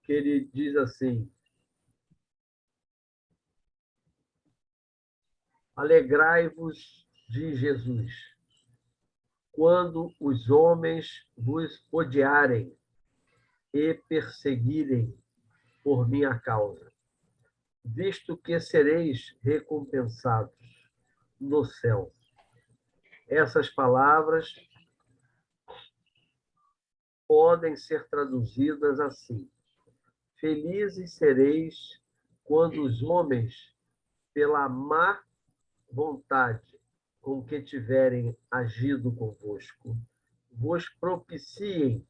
que ele diz assim: alegrai-vos de Jesus, quando os homens vos odiarem e perseguirem por minha causa, visto que sereis recompensados no céu. Essas palavras podem ser traduzidas assim: felizes sereis quando os homens, pela má vontade com que tiverem agido convosco, vos propiciem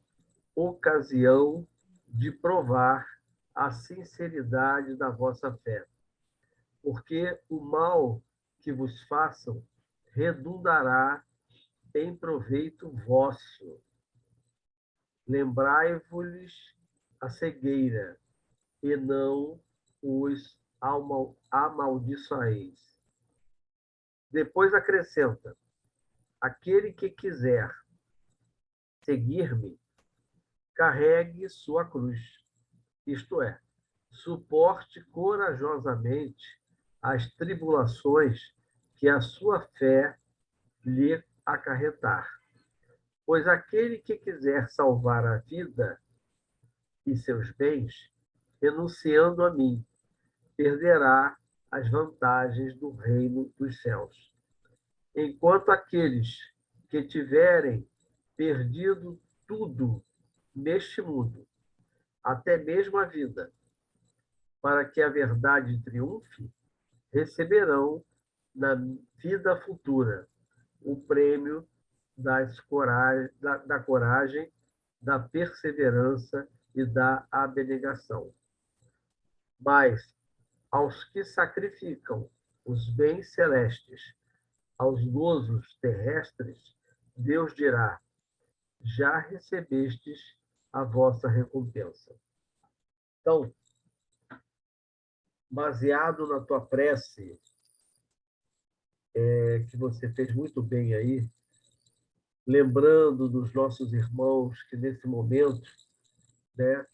ocasião de provar a sinceridade da vossa fé. Porque o mal que vos façam redundará em proveito vosso. Lembrai-vos a cegueira, e não os amaldiçoeis. Depois acrescenta: aquele que quiser seguir-me, carregue sua cruz, isto é, suporte corajosamente as tribulações que a sua fé lhe acarretar. Pois aquele que quiser salvar a vida e seus bens, renunciando a mim, perderá as vantagens do reino dos céus. Enquanto aqueles que tiverem perdido tudo neste mundo, até mesmo a vida, para que a verdade triunfe, receberão na vida futura o prêmio da coragem, da perseverança e da abnegação. Mas aos que sacrificam os bens celestes aos gozos terrestres, Deus dirá: já recebestes a vossa recompensa. Então, baseado na tua prece, que você fez muito bem aí, lembrando dos nossos irmãos que nesse momento, né,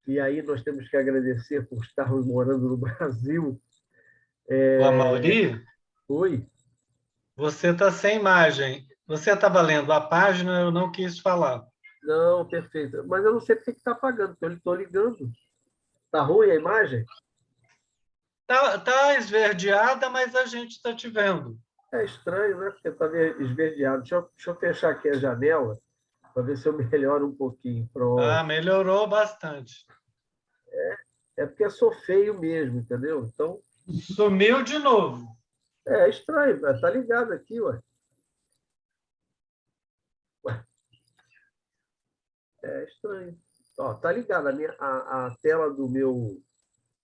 e aí nós temos que agradecer por estarmos morando no Brasil. O Amaury, Oi? você está sem imagem. Você estava lendo a página, eu não quis falar. Não, perfeito. Mas eu não sei porque que está apagando, porque eu estou ligando. Está ruim a imagem? Tá esverdeada, mas a gente está te vendo. É estranho, né? Porque está esverdeado. Deixa eu fechar aqui a janela para ver se eu melhoro um pouquinho. Ah, Pronto. melhorou bastante. É porque eu sou feio mesmo, entendeu? Então, Sumiu de novo. é estranho. Tá ligado aqui, ué. Ué, é estranho. Ó, tá ligada. A tela do meu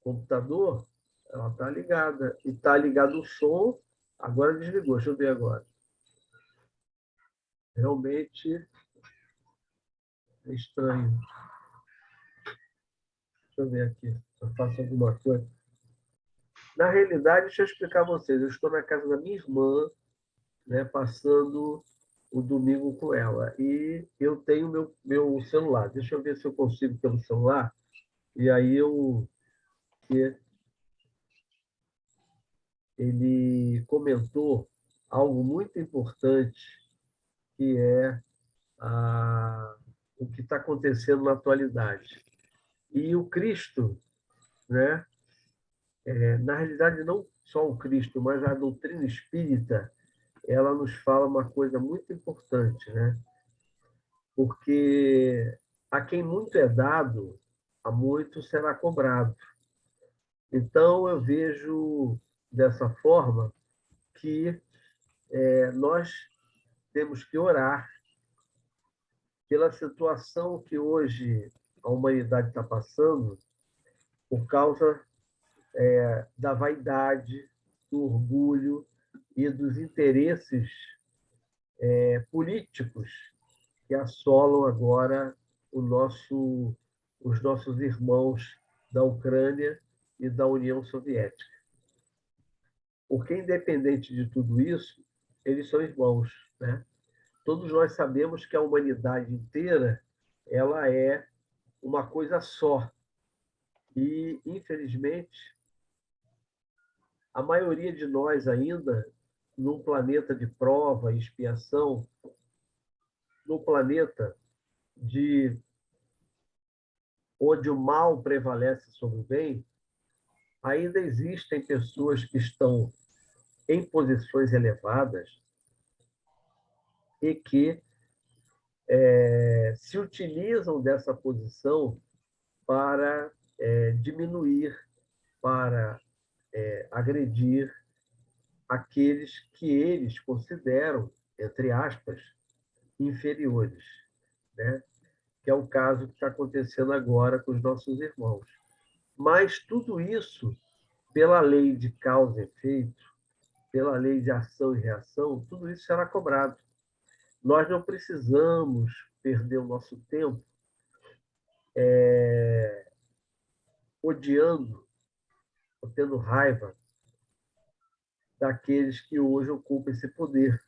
computador, ela tá ligada. E tá ligado o som. Agora desligou. Deixa eu ver agora. Realmente é estranho. Deixa eu ver aqui. Eu faço alguma coisa. Na realidade, deixa eu explicar a vocês. Eu estou na casa da minha irmã, né, passando o domingo com ela. E eu tenho meu celular. Deixa eu ver se eu consigo pelo celular. E aí ele comentou algo muito importante, que é o que está acontecendo na atualidade. E o Cristo, né, na realidade, não só o Cristo, mas a doutrina espírita, ela nos fala uma coisa muito importante, né? Porque a quem muito é dado, a muito será cobrado. Então, eu vejo dessa forma que nós temos que orar pela situação que hoje a humanidade está passando por causa da vaidade, do orgulho e dos interesses políticos que assolam agora os nossos irmãos da Ucrânia e da União Soviética. Porque, independente de tudo isso, eles são irmãos, né? Todos nós sabemos que a humanidade inteira ela é uma coisa só, E, infelizmente, a maioria de nós ainda, num planeta de prova e expiação, num planeta de onde o mal prevalece sobre o bem, ainda existem pessoas que estão em posições elevadas e que se utilizam dessa posição para diminuir, para agredir aqueles que eles consideram, entre aspas, inferiores, né? Que é o caso que está acontecendo agora com os nossos irmãos. Mas tudo isso, pela lei de causa e efeito, pela lei de ação e reação, tudo isso será cobrado. Nós não precisamos perder o nosso tempo odiando ou tendo raiva daqueles que hoje ocupam esse poder.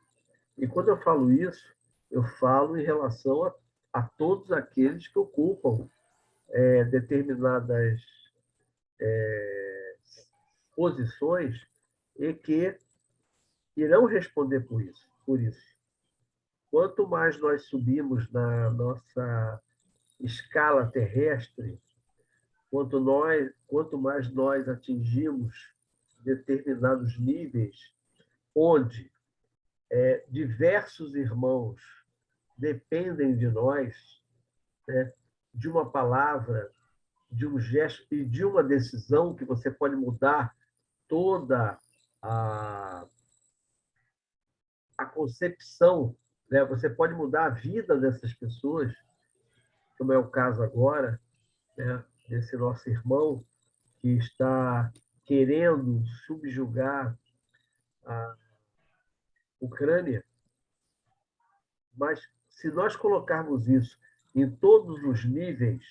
E quando eu falo isso, eu falo em relação a todos aqueles que ocupam determinadas posições e que irão responder por isso. Por isso. Quanto mais nós subimos na nossa escala terrestre, quanto mais nós atingimos determinados níveis, onde diversos irmãos dependem de nós, né, de uma palavra, de um gesto e de uma decisão que você pode mudar toda a concepção, né? Você pode mudar a vida dessas pessoas, como é o caso agora, né, desse nosso irmão que está querendo subjugar a Ucrânia. Mas se nós colocarmos isso em todos os níveis,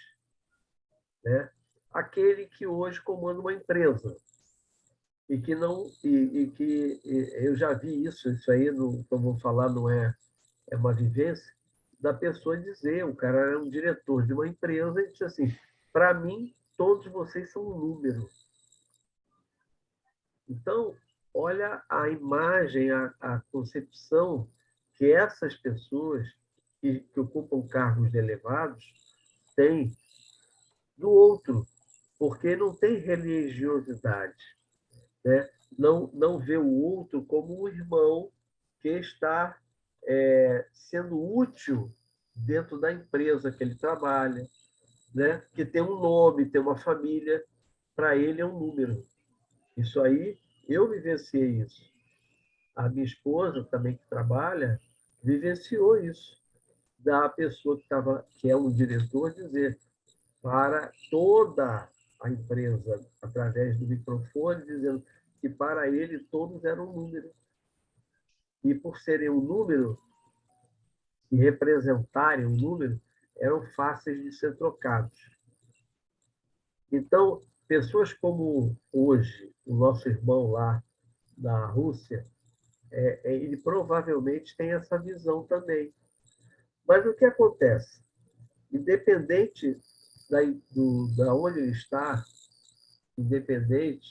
né, aquele que hoje comanda uma empresa e que não e que eu já vi isso aí no, que eu vou falar não é uma vivência da pessoa dizer, o cara era um diretor de uma empresa e disse assim, para mim todos vocês são um número. Então, olha a imagem, a concepção que essas pessoas que ocupam cargos elevados têm do outro, porque não tem religiosidade, né? Não vê o outro como um irmão que está sendo útil dentro da empresa que ele trabalha, né? Que tem um nome, tem uma família, para ele é um número. Isso aí, eu vivenciei isso. A minha esposa, também que trabalha, vivenciou isso. Da pessoa que é um diretor, dizer para toda a empresa, através do microfone, dizendo que para ele todos eram um número. E por serem um número, e representarem um número, eram fáceis de ser trocados. Então, pessoas como hoje, o nosso irmão lá da Rússia, ele provavelmente tem essa visão também. Mas o que acontece? Independente da onde ele está, independente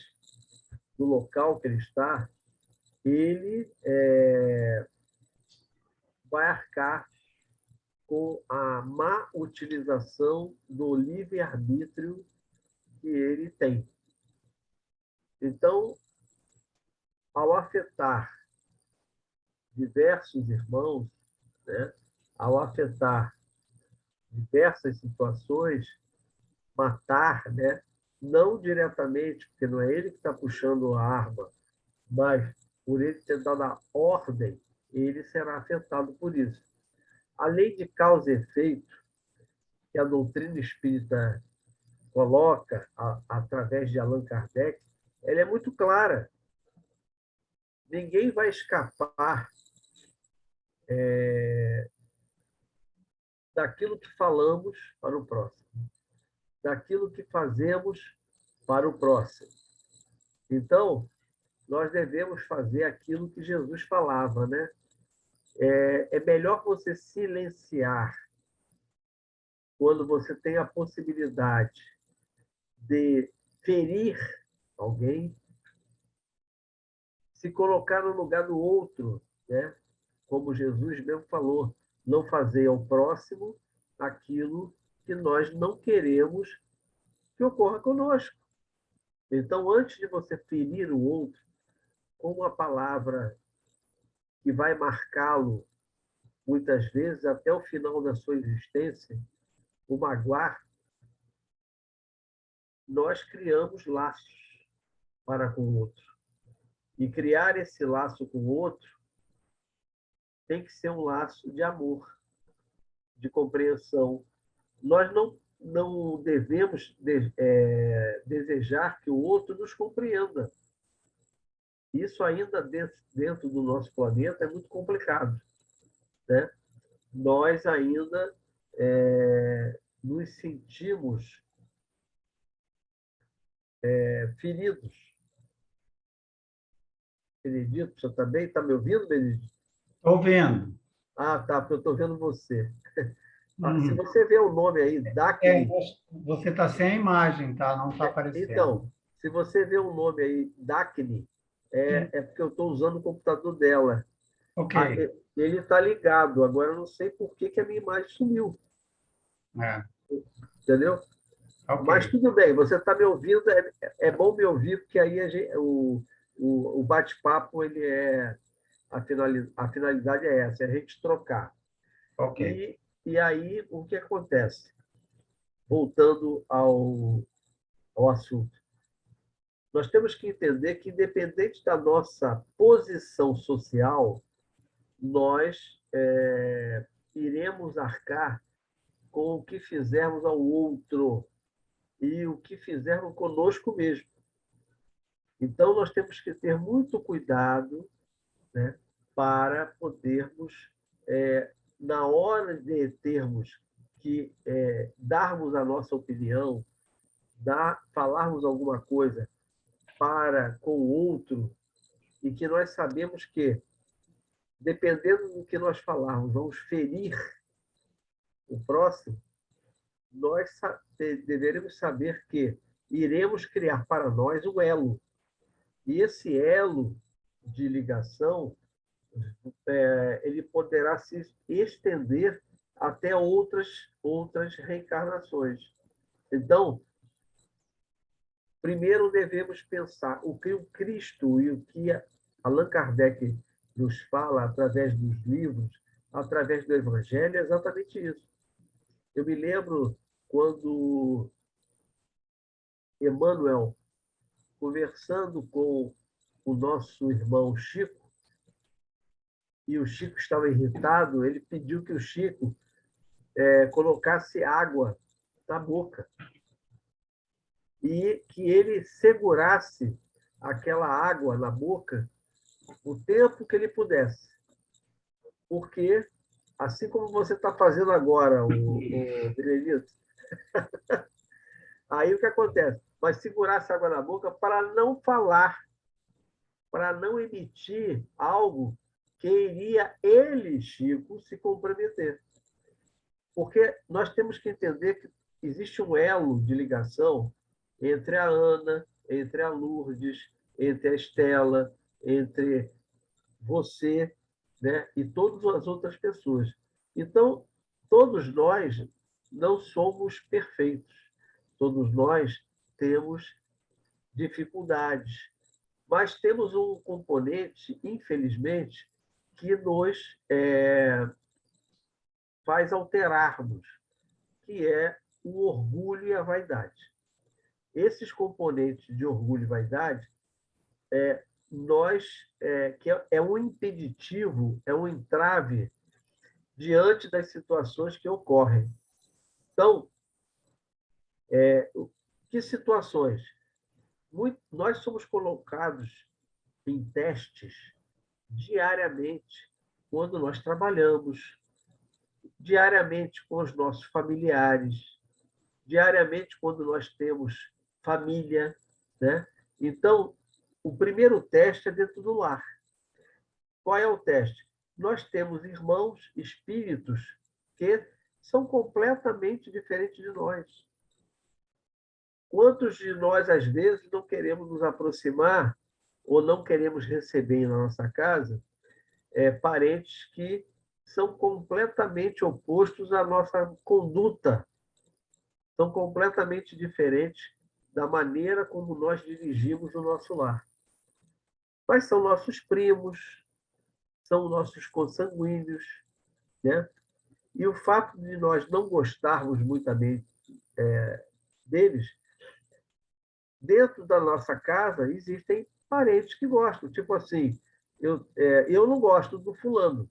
do local que ele está, ele vai arcar com a má utilização do livre-arbítrio que ele tem. Então, ao afetar diversos irmãos, né, ao afetar diversas situações, matar, né, não diretamente, porque não é ele que está puxando a arma, mas por ele ter dado a ordem, ele será afetado por isso. A lei de causa e efeito, que a doutrina espírita coloca através de Allan Kardec, ela é muito clara. Ninguém vai escapar daquilo que falamos para o próximo, daquilo que fazemos para o próximo. Então, nós devemos fazer aquilo que Jesus falava, né? É melhor você silenciar quando você tem a possibilidade de ferir alguém, se colocar no lugar do outro, né? Como Jesus mesmo falou, não fazer ao próximo aquilo que nós não queremos que ocorra conosco. Então, antes de você ferir o outro com uma palavra que vai marcá-lo, muitas vezes, até o final da sua existência, o magoar, nós criamos laços para com o outro. E criar esse laço com o outro tem que ser um laço de amor, de compreensão. Nós não devemos desejar que o outro nos compreenda. Isso ainda dentro do nosso planeta é muito complicado, né? Nós ainda nos sentimos feridos. Benedito, você também está me ouvindo, Benedito? Estou vendo. Ah, tá, porque eu estou vendo você. Se Hum. você vê o nome aí, Dacne, Você está sem a imagem, tá? Não está aparecendo. então, se você vê o nome aí, Dacne, é porque eu estou usando o computador dela. Ok. Ele está ligado, agora eu não sei por que a minha imagem sumiu, É, entendeu? Mas ok. tudo bem, você está me ouvindo, é bom me ouvir, porque aí o bate-papo, a finalidade é essa, é a gente trocar. Ok. E aí, o que acontece? Voltando ao assunto. Nós temos que entender que, independente da nossa posição social, nós iremos arcar com o que fizermos ao outro e o que fizermos conosco mesmo. Então, nós temos que ter muito cuidado, né, para podermos, na hora de termos que darmos a nossa opinião, falarmos alguma coisa para com o outro, e que nós sabemos que, dependendo do que nós falarmos, vamos ferir o próximo, nós deveremos saber que iremos criar para nós um elo. E esse elo de ligação, ele poderá se estender até outras reencarnações. Então, primeiro devemos pensar o que o Cristo e o que Allan Kardec nos fala através dos livros, através do Evangelho, é exatamente isso. Eu me lembro quando Emmanuel, conversando com o nosso irmão Chico, e o Chico estava irritado, ele pediu que o Chico colocasse água na boca e que ele segurasse aquela água na boca o tempo que ele pudesse. Porque, assim como você está fazendo agora, o Benedito, aí o que acontece? Vai segurar essa água na boca para não falar, para não emitir algo que iria ele, Chico, se comprometer. Porque nós temos que entender que existe um elo de ligação entre a Ana, entre a Lourdes, entre a Estela, entre você, né, e todas as outras pessoas. Então, todos nós não somos perfeitos. Todos nós temos dificuldades, mas temos um componente, infelizmente, que nos faz alterarmos, que é o orgulho e a vaidade. Esses componentes de orgulho e vaidade, que é um impeditivo, é um entrave diante das situações que ocorrem. Então, que situações? Nós somos colocados em testes diariamente quando nós trabalhamos, diariamente com os nossos familiares, diariamente quando nós temos família, né? Então, o primeiro teste é dentro do lar. Qual é o teste? Nós temos irmãos, espíritos, que são completamente diferentes de nós. Quantos de nós, às vezes, não queremos nos aproximar ou não queremos receber na nossa casa parentes que são completamente opostos à nossa conduta, são completamente diferentes da maneira como nós dirigimos o nosso lar. Mas são nossos primos, são nossos consanguíneos, né? E o fato de nós não gostarmos muitamente deles, dentro da nossa casa existem parentes que gostam. Tipo assim, eu não gosto do fulano,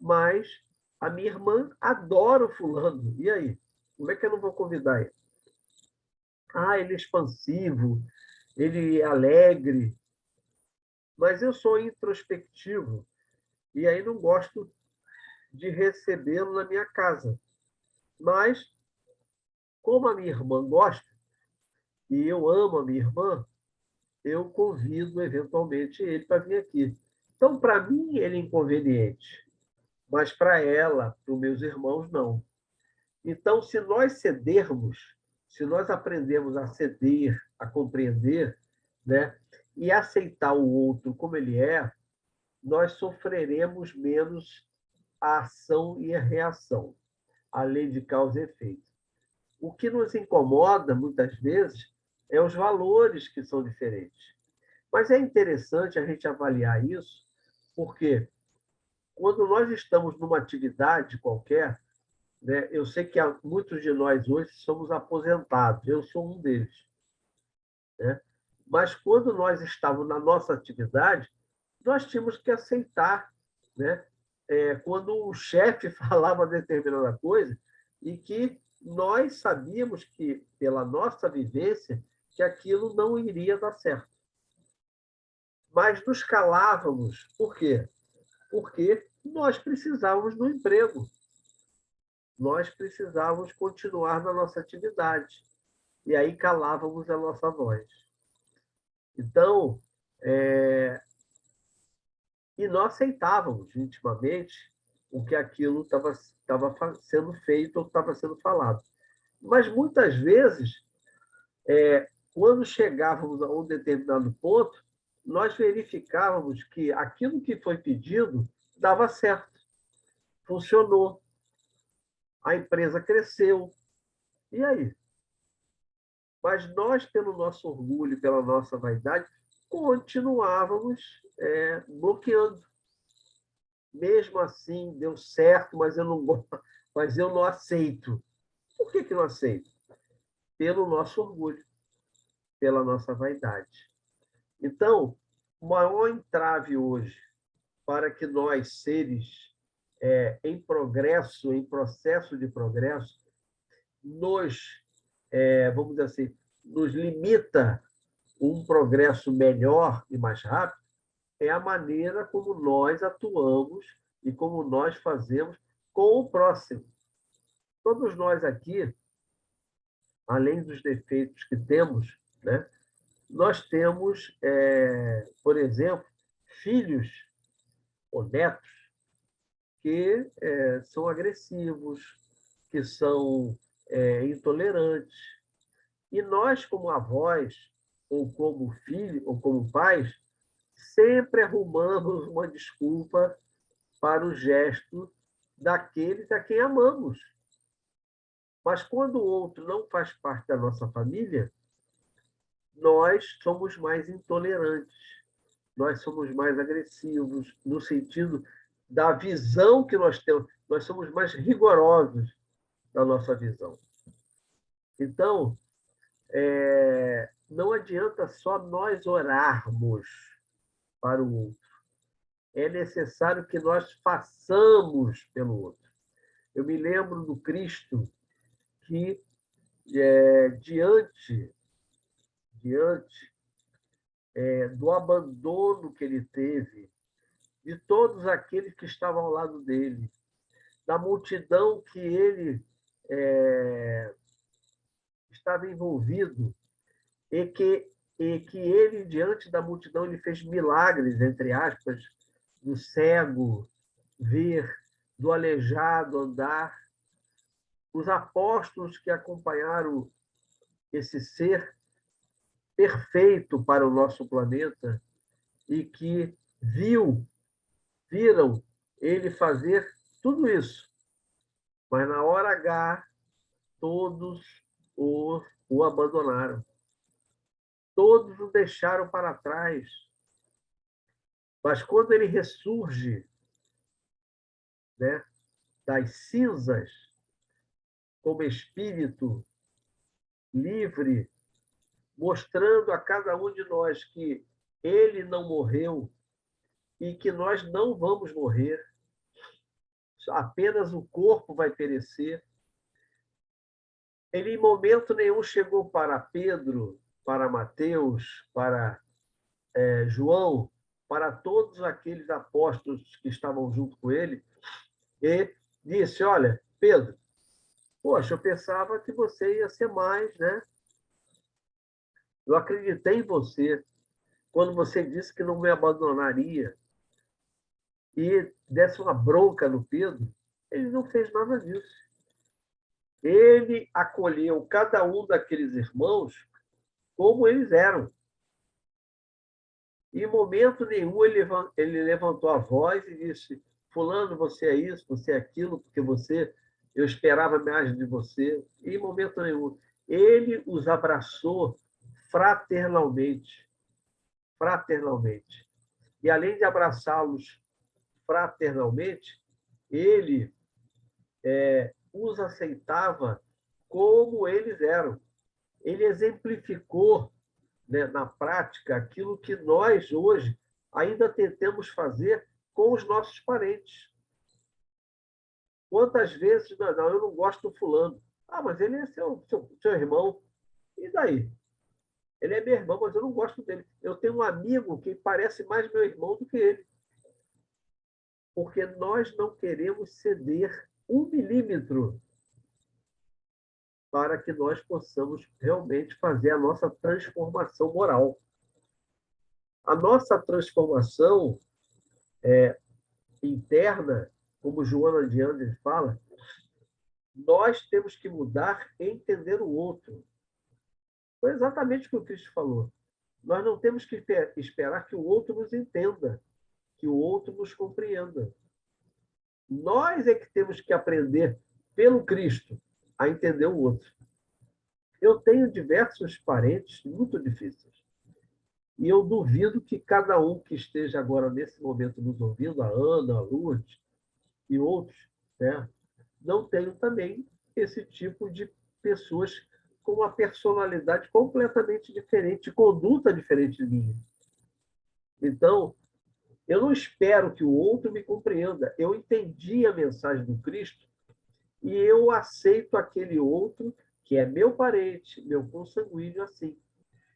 mas a minha irmã adora o fulano. E aí? Como é que eu não vou convidar ele? Ah, ele é expansivo, ele é alegre, mas eu sou introspectivo e aí não gosto de recebê-lo na minha casa. Mas, como a minha irmã gosta, e eu amo a minha irmã, eu convido eventualmente ele para vir aqui. Então, para mim, ele é inconveniente, mas para ela, para os meus irmãos, não. Então, se nós cedermos, se nós aprendermos a ceder, a compreender, né, e aceitar o outro como ele é, nós sofreremos menos a ação e a reação, a lei de causa e efeito. O que nos incomoda, muitas vezes, é os valores que são diferentes. Mas é interessante a gente avaliar isso, porque quando nós estamos numa atividade qualquer, né, eu sei que muitos de nós hoje somos aposentados, eu sou um deles, né? Mas quando nós estávamos na nossa atividade, nós tínhamos que aceitar, né? Quando o chefe falava determinada coisa e que nós sabíamos que, pela nossa vivência, que aquilo não iria dar certo. Mas nos calávamos. Por quê? Porque nós precisávamos do emprego. Nós precisávamos continuar na nossa atividade. E aí calávamos a nossa voz. Então, e nós aceitávamos intimamente o que aquilo estava sendo feito ou estava sendo falado. Mas muitas vezes, quando chegávamos a um determinado ponto, nós verificávamos que aquilo que foi pedido dava certo, funcionou, a empresa cresceu. E aí? Mas nós, pelo nosso orgulho, pela nossa vaidade, continuávamos bloqueando. Mesmo assim, deu certo, mas mas eu não aceito. Por que não aceito? Pelo nosso orgulho, pela nossa vaidade. Então, o maior entrave hoje para que nós, seres em progresso, em processo de progresso, vamos dizer assim, nos limita um progresso melhor e mais rápido, é a maneira como nós atuamos e como nós fazemos com o próximo. Todos nós aqui, além dos defeitos que temos, né, nós temos, por exemplo, filhos ou netos que são agressivos, que são intolerantes. E nós, como avós, ou como filhos, ou como pais, sempre arrumamos uma desculpa para o gesto daqueles a quem amamos. Mas quando o outro não faz parte da nossa família, nós somos mais intolerantes, nós somos mais agressivos, no sentido da visão que nós temos, nós somos mais rigorosos na nossa visão. Então, não adianta só nós orarmos para o outro. É necessário que nós façamos pelo outro. Eu me lembro do Cristo que, diante do abandono que ele teve, de todos aqueles que estavam ao lado dele, da multidão que ele estava envolvido, e que ele, diante da multidão, ele fez milagres, entre aspas, do cego ver, do aleijado andar. Os apóstolos que acompanharam esse ser perfeito para o nosso planeta e que viram ele fazer tudo isso. Mas na hora H, todos o abandonaram. Todos o deixaram para trás. Mas quando ele ressurge, né, das cinzas, como espírito livre, mostrando a cada um de nós que ele não morreu e que nós não vamos morrer, apenas o corpo vai perecer. Ele, em momento nenhum, chegou para Pedro, para Mateus, para João, para todos aqueles apóstolos que estavam junto com ele, e disse: olha, Pedro, poxa, eu pensava que você ia ser mais, né? Eu acreditei em você quando você disse que não me abandonaria e desse uma bronca no Pedro. Ele não fez nada disso. Ele acolheu cada um daqueles irmãos como eles eram. E em momento nenhum ele levantou a voz e disse: fulano, você é isso, você é aquilo, porque eu esperava mais de você. E em momento nenhum. Ele os abraçou fraternalmente. Fraternalmente. E além de abraçá-los fraternalmente, ele os aceitava como eles eram. Ele exemplificou, né, na prática aquilo que nós hoje ainda tentamos fazer com os nossos parentes. Quantas vezes, não, eu não gosto do fulano. Ah, mas ele é seu irmão. E daí? Ele é meu irmão, mas eu não gosto dele. Eu tenho um amigo que parece mais meu irmão do que ele. Porque nós não queremos ceder 1 milímetro para que nós possamos realmente fazer a nossa transformação moral. A nossa transformação interna, como Joana de Andes fala, nós temos que mudar e entender o outro. Foi exatamente o que o Cristo falou. Nós não temos que esperar que o outro nos entenda, que o outro nos compreenda. Nós é que temos que aprender, pelo Cristo, a entender o outro. Eu tenho diversos parentes muito difíceis. E eu duvido que cada um que esteja agora, nesse momento, nos ouvindo, a Ana, a Lourdes e outros, né, não tenham também esse tipo de pessoas com uma personalidade completamente diferente, conduta diferente de mim. Então, eu não espero que o outro me compreenda. Eu entendi a mensagem do Cristo e eu aceito aquele outro que é meu parente, meu consanguíneo, assim.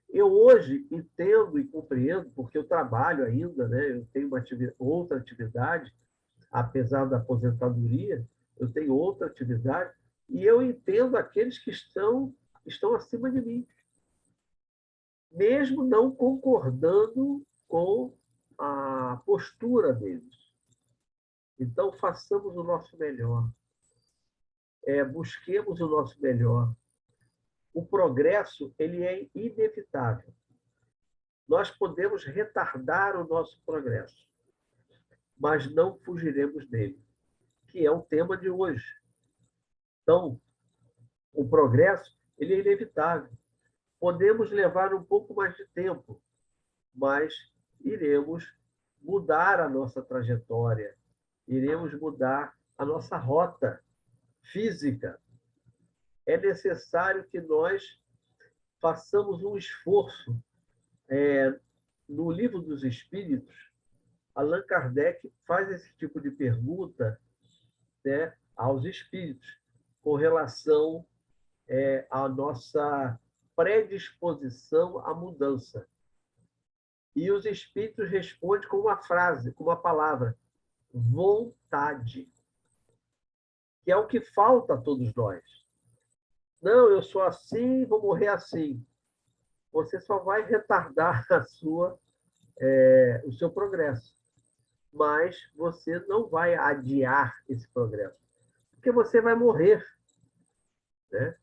Eu hoje entendo e compreendo, porque eu trabalho ainda, né? Eu tenho outra atividade, apesar da aposentadoria, eu tenho outra atividade, e eu entendo aqueles que estão acima de mim, mesmo não concordando com a postura deles. Então, façamos o nosso melhor, busquemos o nosso melhor. O progresso ele é inevitável. Nós podemos retardar o nosso progresso, mas não fugiremos dele, que é o tema de hoje. Então, o progresso ele é inevitável. Podemos levar um pouco mais de tempo, mas iremos mudar a nossa trajetória, iremos mudar a nossa rota física. É necessário que nós façamos um esforço. No Livro dos Espíritos, Allan Kardec faz esse tipo de pergunta, né, aos espíritos, com relação à nossa predisposição à mudança. E os espíritos respondem com uma frase, com uma palavra: vontade, que é o que falta a todos nós. Não, eu sou assim, vou morrer assim. Você só vai retardar o seu progresso. Mas você não vai adiar esse progresso, porque você vai morrer, né?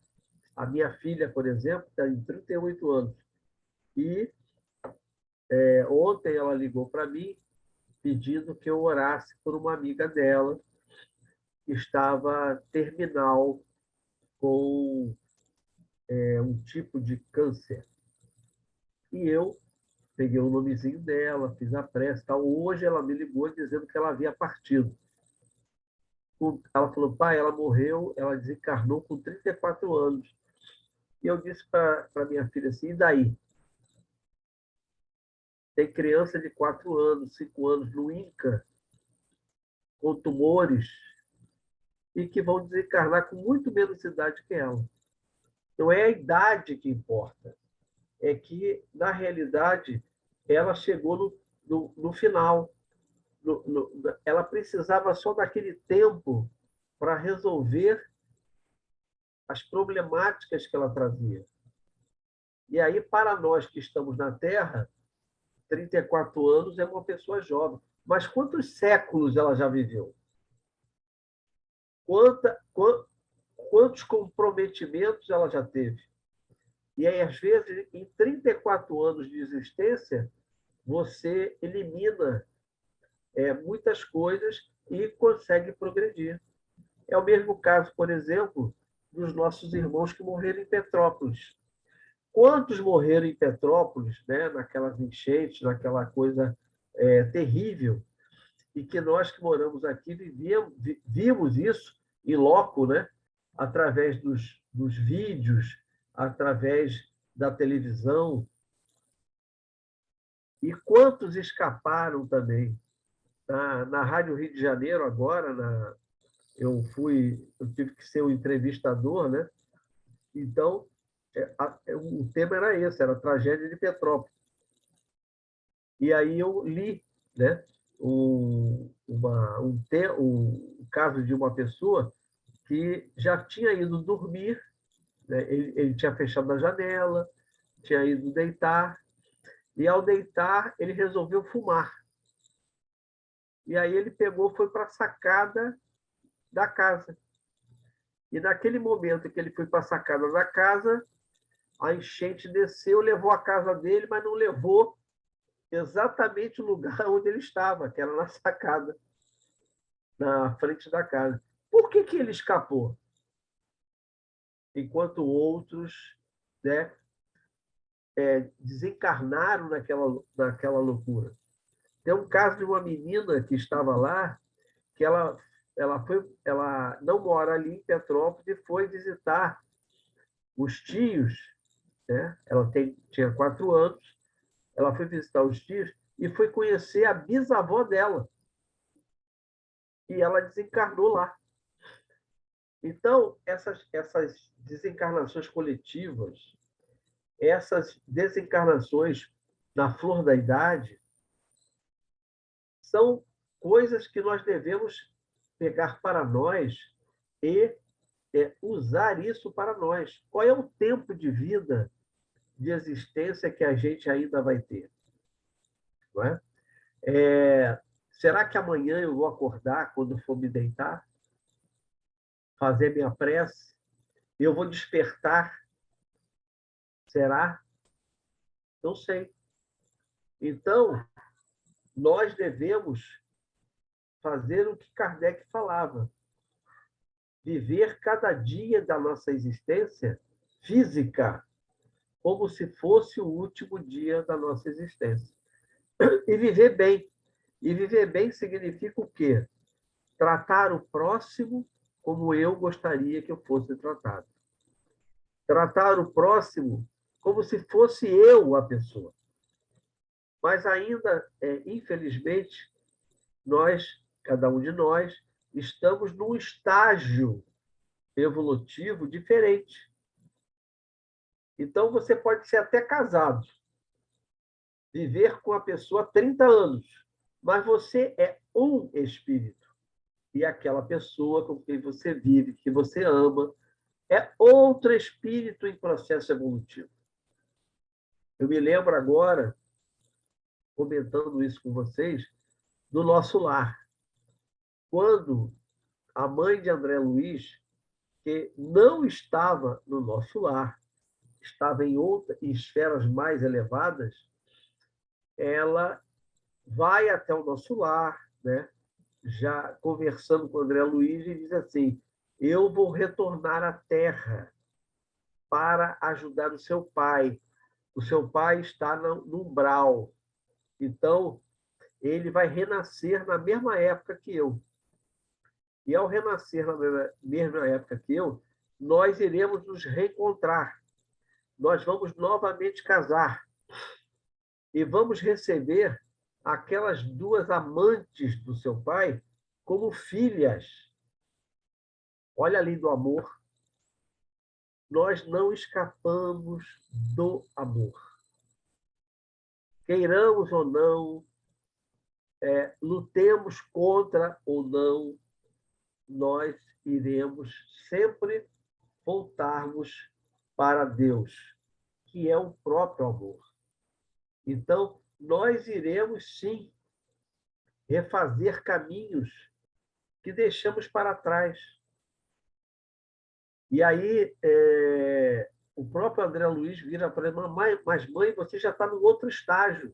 A minha filha, por exemplo, tem 38 anos. E ontem ela ligou para mim pedindo que eu orasse por uma amiga dela que estava terminal com um tipo de câncer. E eu peguei o nomezinho dela, fiz a prece e tal. Hoje ela me ligou dizendo que ela havia partido. Ela falou, pai, ela morreu, ela desencarnou com 34 anos. E eu disse para minha filha assim, e daí? Tem criança de 4 anos, 5 anos no INCA, com tumores, e que vão desencarnar com muito menos idade que ela. Não é a idade que importa, é que, na realidade, ela chegou no final. Ela precisava só daquele tempo para resolver as problemáticas que ela trazia. E aí, para nós que estamos na Terra, 34 anos é uma pessoa jovem. Mas quantos séculos ela já viveu? Quantos comprometimentos ela já teve? E aí, às vezes, em 34 anos de existência, você elimina muitas coisas e consegue progredir. É o mesmo caso, por exemplo, dos nossos irmãos que morreram em Petrópolis. Quantos morreram em Petrópolis, né, naquelas enchentes, naquela coisa terrível, e que nós que moramos aqui vimos isso em loco, né, através dos vídeos, através da televisão. E quantos escaparam também? Na Rádio Rio de Janeiro, agora, eu tive que ser o entrevistador, né? Então, o tema era esse, era a tragédia de Petrópolis. E aí eu li, né, o caso de uma pessoa que já tinha ido dormir, né? Ele tinha fechado a janela, tinha ido deitar, e ao deitar ele resolveu fumar. E aí ele foi para a sacada da casa. E naquele momento que ele foi para a sacada da casa, a enchente desceu, levou a casa dele, mas não levou exatamente o lugar onde ele estava, que era na sacada, na frente da casa. Por que ele escapou? Enquanto outros, né, desencarnaram naquela loucura. Tem um caso de uma menina que estava lá, que ela não mora ali em Petrópolis e foi visitar os tios, né? Ela tinha 4 anos, ela foi visitar os tios e foi conhecer a bisavó dela. E ela desencarnou lá. Então, essas desencarnações coletivas, essas desencarnações na flor da idade, são coisas que nós devemos pegar para nós e usar isso para nós. Qual é o tempo de vida, de existência que a gente ainda vai ter? Não é? Será que amanhã eu vou acordar quando for me deitar? Fazer minha prece? Eu vou despertar? Será? Não sei. Então, nós devemos fazer o que Kardec falava. Viver cada dia da nossa existência física como se fosse o último dia da nossa existência. E viver bem. E viver bem significa o quê? Tratar o próximo como eu gostaria que eu fosse tratado. Tratar o próximo como se fosse eu a pessoa. Mas ainda, infelizmente, cada um de nós, estamos num estágio evolutivo diferente. Então, você pode ser até casado, viver com a pessoa há 30 anos, mas você é um espírito. E aquela pessoa com quem você vive, que você ama, é outro espírito em processo evolutivo. Eu me lembro agora, comentando isso com vocês, do nosso lar. Quando a mãe de André Luiz que não estava no nosso lar, estava em esferas mais elevadas, ela vai até o nosso lar, né? Já conversando com o André Luiz, e diz assim: eu vou retornar à Terra para ajudar o seu pai. O seu pai está no umbral. Então, ele vai renascer na mesma época que eu. E ao renascer na mesma época que eu, nós iremos nos reencontrar. Nós vamos novamente casar. E vamos receber aquelas duas amantes do seu pai como filhas. Olha ali do amor. Nós não escapamos do amor. Queiramos ou não, lutemos contra ou não, nós iremos sempre voltarmos para Deus, que é o próprio amor. Então, nós iremos, sim, refazer caminhos que deixamos para trás. E aí, o próprio André Luiz vira para ele: mas mãe, você já está no outro estágio.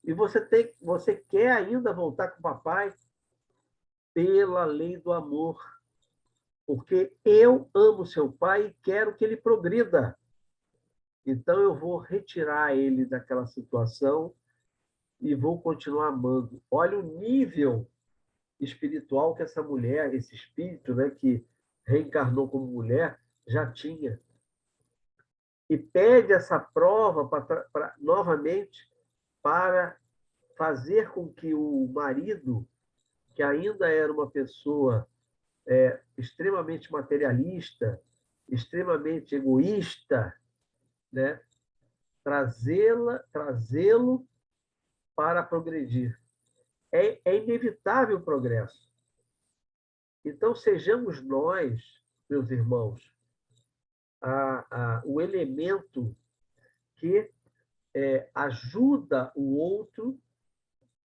E você quer ainda voltar com o papai? Pela lei do amor. Porque eu amo seu pai e quero que ele progrida. Então, eu vou retirar ele daquela situação e vou continuar amando. Olha o nível espiritual que essa mulher, esse espírito, né, que reencarnou como mulher, já tinha. E pede essa prova novamente para fazer com que o marido, que ainda era uma pessoa extremamente materialista, extremamente egoísta, né, trazê-lo para progredir. É inevitável o progresso. Então, sejamos nós, meus irmãos, o elemento que ajuda o outro,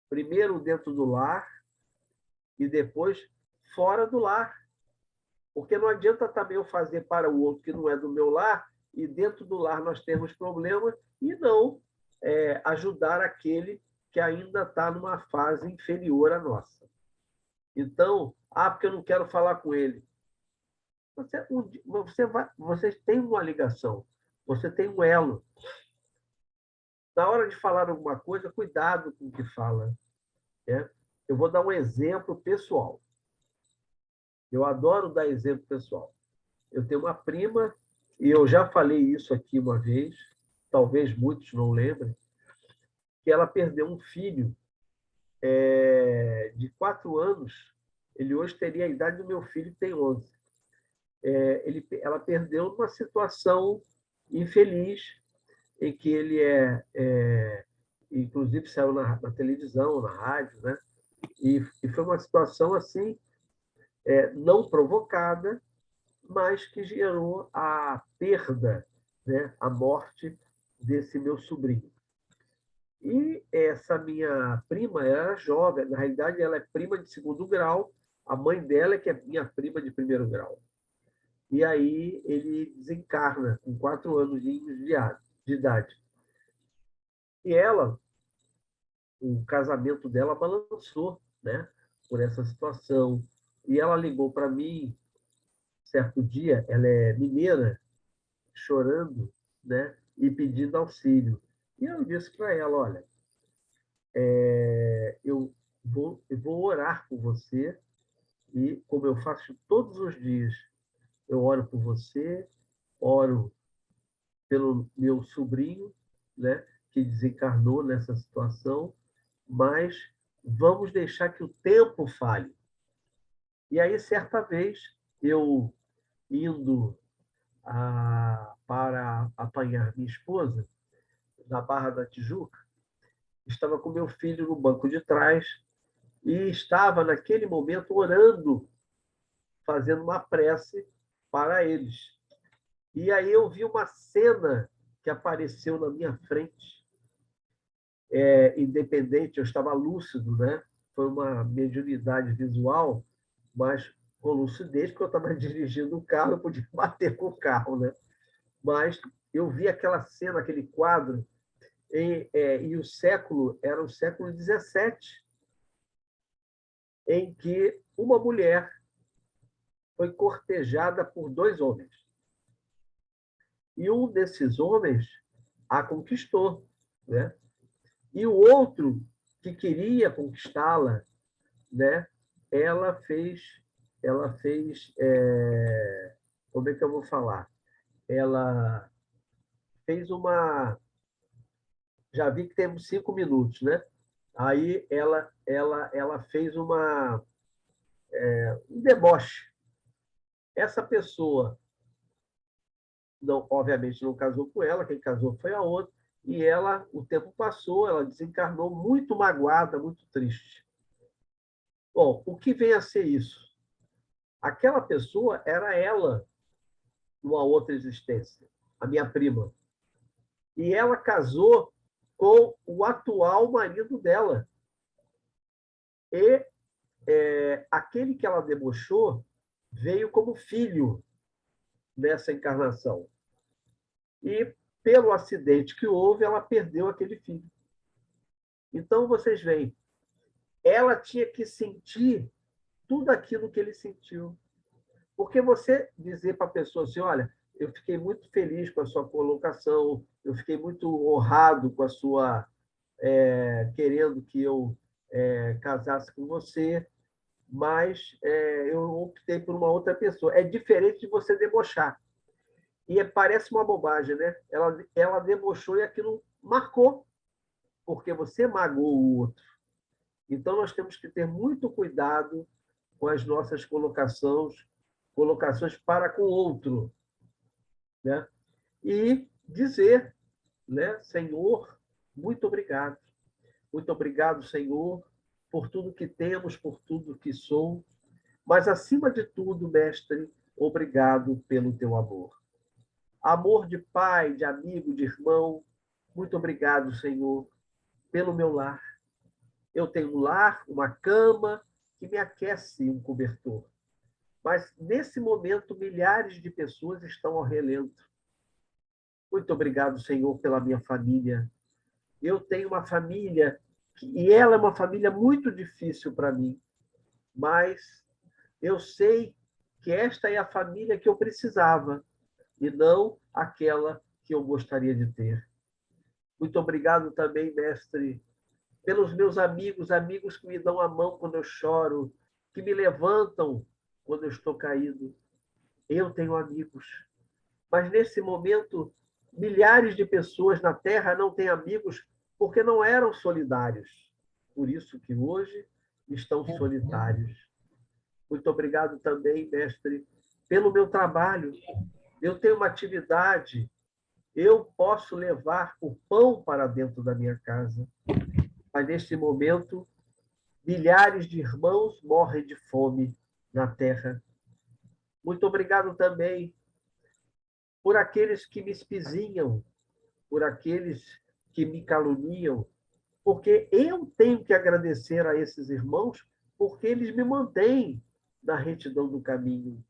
primeiro dentro do lar e depois fora do lar. Porque não adianta também eu fazer para o outro que não é do meu lar, e dentro do lar nós temos problemas, e não ajudar aquele que ainda está numa fase inferior à nossa. Então, porque eu não quero falar com ele. Você tem uma ligação, você tem um elo. Na hora de falar alguma coisa, cuidado com o que fala. Né? Eu vou dar um exemplo pessoal. Eu adoro dar exemplo pessoal. Eu tenho uma prima, e eu já falei isso aqui uma vez, talvez muitos não lembrem, que ela perdeu um filho de 4 anos. Ele hoje teria a idade do meu filho, que tem 11. Ela perdeu numa situação infeliz, em que ele inclusive saiu na televisão, na rádio, né? E foi uma situação assim, não provocada, mas que gerou a perda, né? A morte desse meu sobrinho. E essa minha prima era jovem, na realidade ela é prima de 2º grau, a mãe dela é que é minha prima de 1º grau. E aí ele desencarna com 4 anos de idade. E ela, o casamento dela balançou, né, por essa situação. E ela ligou para mim, certo dia, ela é mineira, chorando, né, e pedindo auxílio. E eu disse para ela: olha, eu vou orar por você, e como eu faço todos os dias, eu oro por você, oro pelo meu sobrinho, né, que desencarnou nessa situação, mas vamos deixar que o tempo fale. E aí, certa vez, eu indo para apanhar minha esposa, na Barra da Tijuca, estava com meu filho no banco de trás e estava, naquele momento, orando, fazendo uma prece para eles. E aí eu vi uma cena que apareceu na minha frente, independente, eu estava lúcido, né? Foi uma mediunidade visual, mas com lucidez, porque eu estava dirigindo o carro, eu podia bater com o carro, né? Mas eu vi aquela cena, aquele quadro, e o século era o século XVII, em que uma mulher foi cortejada por dois homens. E um desses homens a conquistou, né? E o outro, que queria conquistá-la, né? ela fez, como é que eu vou falar? Ela fez uma... Já vi que temos 5 minutos, né? Aí ela fez um deboche. Essa pessoa, não, obviamente, não casou com ela, quem casou foi a outra, e ela, o tempo passou, ela desencarnou muito magoada, muito triste. Bom, o que vem a ser isso? Aquela pessoa era ela, numa outra existência, a minha prima. E ela casou com o atual marido dela. E aquele que ela debochou veio como filho nessa encarnação. E, pelo acidente que houve, ela perdeu aquele filho. Então, vocês veem, ela tinha que sentir tudo aquilo que ele sentiu. Porque você dizer para a pessoa assim, olha, eu fiquei muito feliz com a sua colocação, eu fiquei muito honrado com a sua... querendo que eu casasse com você, mas eu optei por uma outra pessoa. É diferente de você debochar. E parece uma bobagem, né? Ela debochou e aquilo marcou, porque você magoou o outro. Então, nós temos que ter muito cuidado com as nossas colocações para com o outro, né? E dizer, né, Senhor, muito obrigado. Muito obrigado, Senhor, por tudo que temos, por tudo que sou. Mas, acima de tudo, mestre, obrigado pelo teu amor. Amor de pai, de amigo, de irmão. Muito obrigado, Senhor, pelo meu lar. Eu tenho um lar, uma cama que me aquece, um cobertor. Mas, nesse momento, milhares de pessoas estão ao relento. Muito obrigado, Senhor, pela minha família. Eu tenho uma família, e ela é uma família muito difícil para mim, mas eu sei que esta é a família que eu precisava, e não aquela que eu gostaria de ter. Muito obrigado também, mestre, pelos meus amigos, amigos que me dão a mão quando eu choro, que me levantam quando eu estou caído. Eu tenho amigos. Mas, nesse momento, milhares de pessoas na Terra não têm amigos porque não eram solidários. Por isso que hoje estão solitários. Muito obrigado também, mestre, pelo meu trabalho. Eu tenho uma atividade, eu posso levar o pão para dentro da minha casa. Mas, neste momento, milhares de irmãos morrem de fome na Terra. Muito obrigado também por aqueles que me espizinham, por aqueles que me caluniam, porque eu tenho que agradecer a esses irmãos, porque eles me mantêm na retidão do caminho.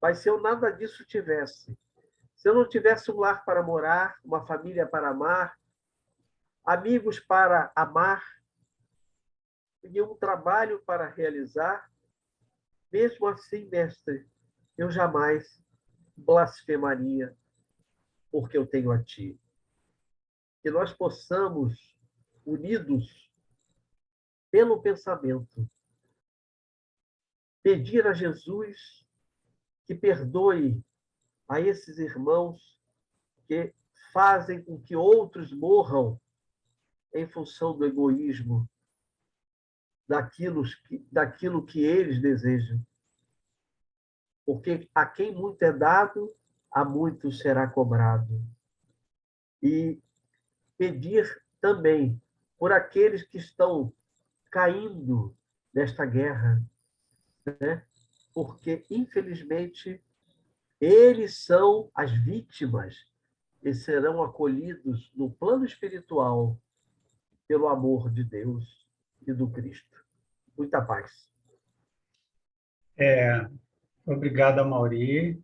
Mas se eu nada disso tivesse, se eu não tivesse um lar para morar, uma família para amar, amigos para amar, e um trabalho para realizar, mesmo assim, mestre, eu jamais blasfemaria, porque eu tenho a ti. Que nós possamos, unidos pelo pensamento, pedir a Jesus que perdoe a esses irmãos que fazem com que outros morram em função do egoísmo, daquilo que eles desejam. Porque a quem muito é dado, a muito será cobrado. E pedir também por aqueles que estão caindo nesta guerra, né? Porque, infelizmente, eles são as vítimas e serão acolhidos no plano espiritual pelo amor de Deus e do Cristo. Muita paz. Obrigado, Mauri.